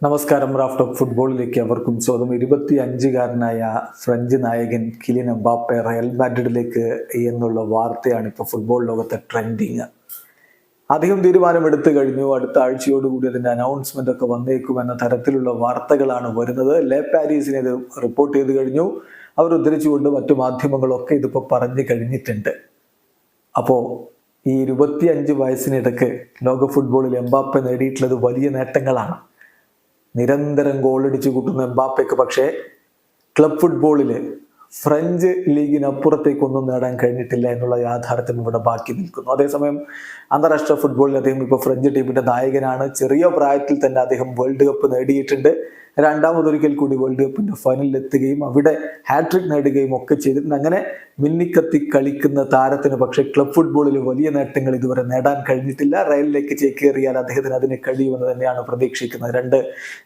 നമസ്കാരം. Raf talk ഫുട്ബോളിലേക്ക് അവർക്കും സ്വാഗതം. 25-കാരനായ ഫ്രഞ്ച് നായകൻ കിലിയൻ എംബാപ്പെ റയൽ മാഡ്രിഡിലേക്ക് എന്നുള്ള വാർത്തയാണ് ഇപ്പോൾ ഫുട്ബോൾ ലോകത്തെ ട്രെൻഡിങ്. അധികം തീരുമാനമെടുത്തു കഴിഞ്ഞു. അടുത്ത ആഴ്ചയോടുകൂടി അതിന്റെ അനൗൺസ്മെന്റ് ഒക്കെ വന്നേക്കുമെന്ന തരത്തിലുള്ള വാർത്തകളാണ് വരുന്നത്. ലെ പാരീസിനെ ഇത് റിപ്പോർട്ട് ചെയ്ത് കഴിഞ്ഞു. അവർ ഉദ്ധരിച്ചുകൊണ്ട് മറ്റു മാധ്യമങ്ങളൊക്കെ ഇതിപ്പോൾ പറഞ്ഞു കഴിഞ്ഞിട്ടുണ്ട്. അപ്പോൾ ഈ 25 വയസ്സിനിടയ്ക്ക് ലോക ഫുട്ബോളിൽ എംബാപ്പെ നേടിയിട്ടുള്ളത് വലിയ നേട്ടങ്ങളാണ്. നിരന്തരം ഗോളടിച്ചു കൂട്ടുന്ന എംബാപ്പയ്ക്ക് പക്ഷേ ക്ലബ് ഫുട്ബോളിൽ ഫ്രഞ്ച് ലീഗിനപ്പുറത്തേക്കൊന്നും നേടാൻ കഴിഞ്ഞിട്ടില്ല എന്നുള്ള യാഥാർത്ഥ്യം ഇവിടെ ബാക്കി നിൽക്കുന്നു. അതേസമയം അന്താരാഷ്ട്ര ഫുട്ബോളിൽ അദ്ദേഹം ഇപ്പോൾ ഫ്രഞ്ച് ടീമിന്റെ നായകനാണ്. ചെറിയ പ്രായത്തിൽ തന്നെ അദ്ദേഹം വേൾഡ് കപ്പ് നേടിയിട്ടുണ്ട്. രണ്ടാമതൊരിക്കൽ കൂടി വേൾഡ് കപ്പിന്റെ ഫൈനലിൽ എത്തുകയും അവിടെ ഹാട്രിക് നേടുകയും ഒക്കെ ചെയ്തിട്ടുണ്ട്. അങ്ങനെ മിന്നിക്കത്തി കളിക്കുന്ന താരത്തിന് പക്ഷേ ക്ലബ് ഫുട്ബോളിൽ വലിയ നേട്ടങ്ങൾ ഇതുവരെ നേടാൻ കഴിഞ്ഞിട്ടില്ല. റയലിലേക്ക് ചേക്കേറിയാൽ അദ്ദേഹത്തിന് അതിന് കഴിയുമെന്ന് തന്നെയാണ് പ്രതീക്ഷിക്കുന്നത്. 2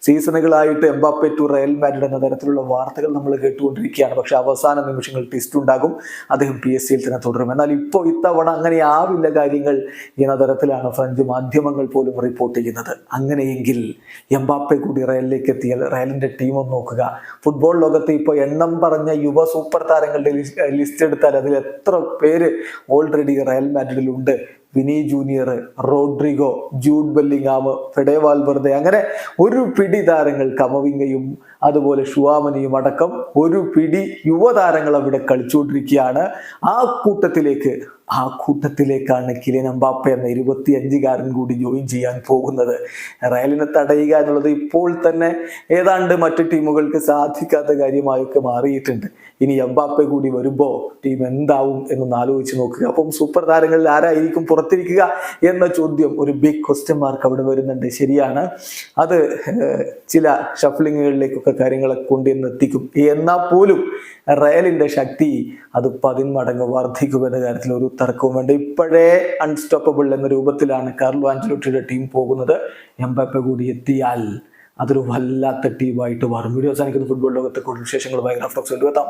സീസണുകളായിട്ട് എംബാപ്പെ ടു റയൽ മാഡ്രിഡ് എന്ന തരത്തിലുള്ള വാർത്തകൾ നമ്മൾ കേട്ടുകൊണ്ടിരിക്കുകയാണ്. പക്ഷെ അവസാന നിമിഷങ്ങൾ ട്വിസ്റ്റ് ഉണ്ടാകും. അദ്ദേഹം PSG തന്നെ തുടരും. എന്നാൽ ഇപ്പോൾ ഇത്തവണ അങ്ങനെ ആവില്ല കാര്യങ്ങൾ എന്ന തരത്തിലാണ് ഫ്രഞ്ച് മാധ്യമങ്ങൾ പോലും റിപ്പോർട്ട് ചെയ്യുന്നത്. അങ്ങനെയെങ്കിൽ എംബാപ്പെ കൂടി റയലിലേക്ക് എത്തിയാൽ റയലിന്റെ ടീം ഒന്ന് നോക്കുക. ഫുട്ബോൾ ലോകത്ത് ഇപ്പോൾ എണ്ണം പറഞ്ഞ യുവ സൂപ്പർ താരങ്ങളുടെ ലിസ്റ്റ് എടുത്താൽ അതിൽ എത്ര പേര് ഓൾറെഡി റയൽ മാഡ്രിഡിലുണ്ട്. Vini Junior, Rodrygo, Jude Bellingham, Fede Valverde, അങ്ങനെ ഒരു പിടി താരങ്ങൾ, കമവിംഗയും അതുപോലെ ഷുവാമനിയും അടക്കം ഒരു പിടി യുവതാരങ്ങൾ അവിടെ കളിച്ചുകൊണ്ടിരിക്കുകയാണ്. ആ കൂട്ടത്തിലേക്കാണ് കിലിയൻ എംബാപ്പെ എന്ന 25-കാരൻ കൂടി ജോയിൻ ചെയ്യാൻ പോകുന്നത്. റയലിനെ തടയുക എന്നുള്ളത് ഇപ്പോൾ തന്നെ ഏതാണ്ട് മറ്റു ടീമുകൾക്ക് സാധിക്കാത്ത കാര്യമായൊക്കെ മാറിയിട്ടുണ്ട്. ഇനി എംബാപ്പെ കൂടി വരുമ്പോൾ ടീം എന്താവും എന്നൊന്ന് ആലോചിച്ച് നോക്കുക. അപ്പം സൂപ്പർ താരങ്ങളിൽ ആരായിരിക്കും പുറത്തിരിക്കുക എന്ന ചോദ്യം, ഒരു ബിഗ് ക്വസ്റ്റ്യൻ മാർക്ക് അവിടെ വരുന്നുണ്ട്. ശരിയാണ്, അത് ചില ഷഫ്ലിങ്ങുകളിലേക്കൊക്കെ കാര്യങ്ങളെ കൊണ്ടുവന്ന് എത്തിക്കും. എന്നാൽ പോലും റയലിന്റെ ശക്തി അത് 10 മടങ്ങ് വർദ്ധിക്കുമെന്ന കാര്യത്തിൽ ഒരു തർക്കവും വേണ്ട. ഇപ്പോഴേ അൺസ്റ്റോപ്പബിൾ എന്ന രൂപത്തിലാണ് കാർലോ ആഞ്ചലോട്ടിയുടെ ടീം പോകുന്നത്. എംബാപ്പെ കൂടി എത്തിയാൽ അതൊരു വല്ലാത്ത ടീമായിട്ട് മാറും. വീഡിയോ അവസാനിക്കുന്ന ഫുട്ബോൾ ലോകത്തെ കൂടുതൽ വിശേഷങ്ങളുമായി റാഫ് ടോക്സ് കൊണ്ടുവെത്താം.